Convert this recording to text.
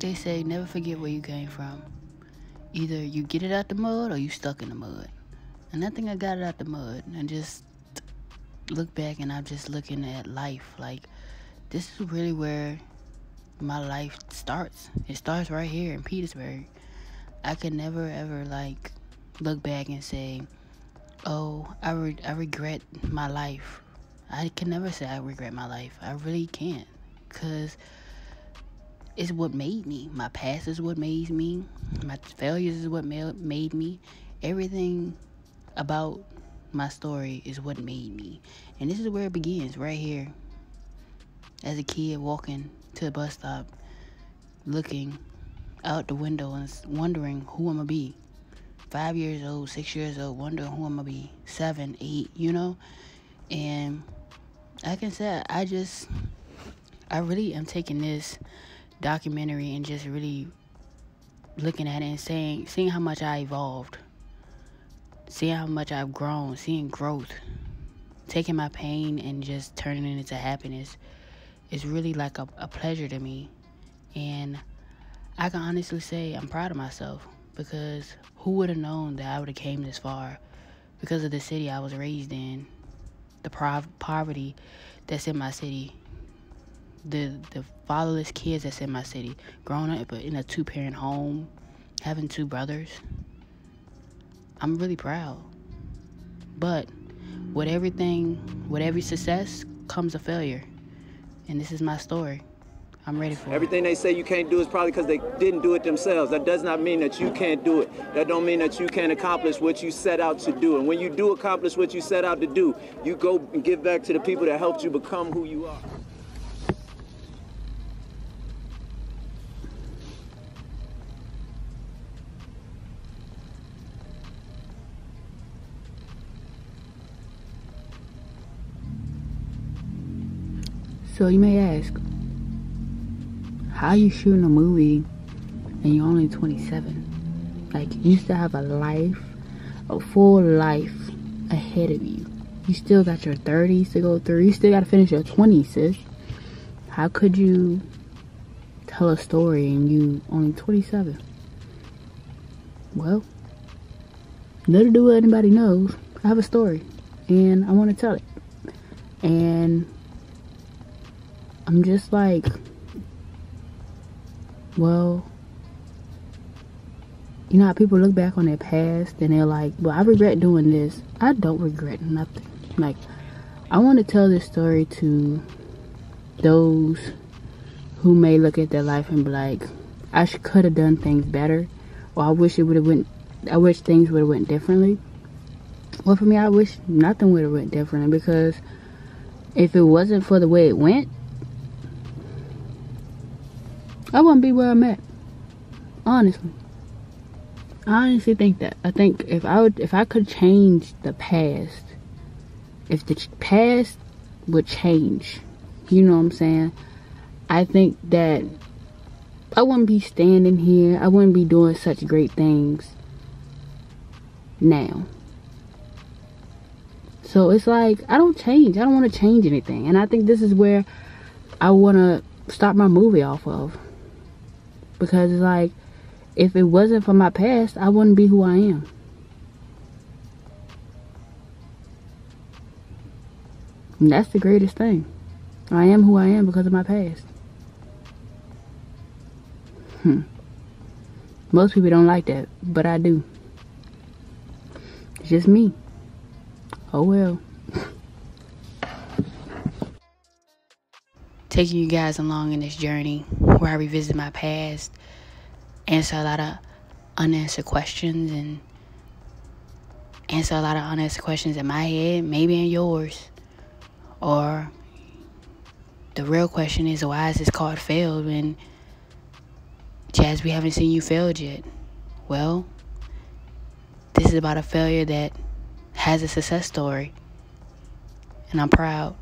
they say, never forget where you came from. Either you get it out the mud or you stuck in the mud. And I think I got it out the mud. And just look back and I'm just looking at life. Like, this is really where my life starts. It starts right here in Petersburg. I could never ever like look back and say, oh, I regret my life. I can never say I regret my life. I really can't, because it's what made me. My past is what made me. My failures is what made me. Everything about my story is what made me. And this is where it begins, right here. As a kid walking to the bus stop, looking out the window and wondering who I'm going to be. 5 years old, 6 years old, wondering who I'm going to be. 7, 8, you know? And I can say I really am taking this documentary and just really looking at it and seeing how much I evolved. Seeing how much I've grown, seeing growth. Taking my pain and just turning it into happiness is really like a pleasure to me. And I can honestly say I'm proud of myself, because who would have known that I would have came this far because of the city I was raised in, the poverty that's in my city, the fatherless kids that's in my city, growing up in a 2-parent home, having 2 brothers. I'm really proud. But with every success comes a failure. And this is my story. I'm ready for it. Everything they say you can't do is probably because they didn't do it themselves. That does not mean that you can't do it. That don't mean that you can't accomplish what you set out to do. And when you do accomplish what you set out to do, you go and give back to the people that helped you become who you are. So you may ask, how you shooting a movie and you're only 27? Like, you still have a full life ahead of you. You still got your 30s to go through. You still got to finish your 20s, sis. How could you tell a story and you only 27? Well, little do anybody knows, I have a story and I want to tell it. And I'm just like, well, you know how people look back on their past and they're like, well, I regret doing this. I don't regret nothing. Like, I want to tell this story to those who may look at their life and be like, I could have done things better, or I wish things would have went differently. Well, for me, I wish nothing would have went differently, because if it wasn't for the way it went, I wouldn't be where I'm at. Honestly. I honestly think that. I think if I could change the past, if the past would change, you know what I'm saying? I think that I wouldn't be standing here. I wouldn't be doing such great things now. So it's like, I don't want to change anything. And I think this is where I want to start my movie off of. Because it's like, if it wasn't for my past, I wouldn't be who I am. And that's the greatest thing. I am who I am because of my past. Most people don't like that, but I do. It's just me. Oh well. Taking you guys along in this journey where I revisit my past, answer a lot of unanswered questions, and answer a lot of unanswered questions in my head, maybe in yours. Or the real question is, why is this called failed when, Jazz, we haven't seen you failed yet? Well, this is about a failure that has a success story, and I'm proud.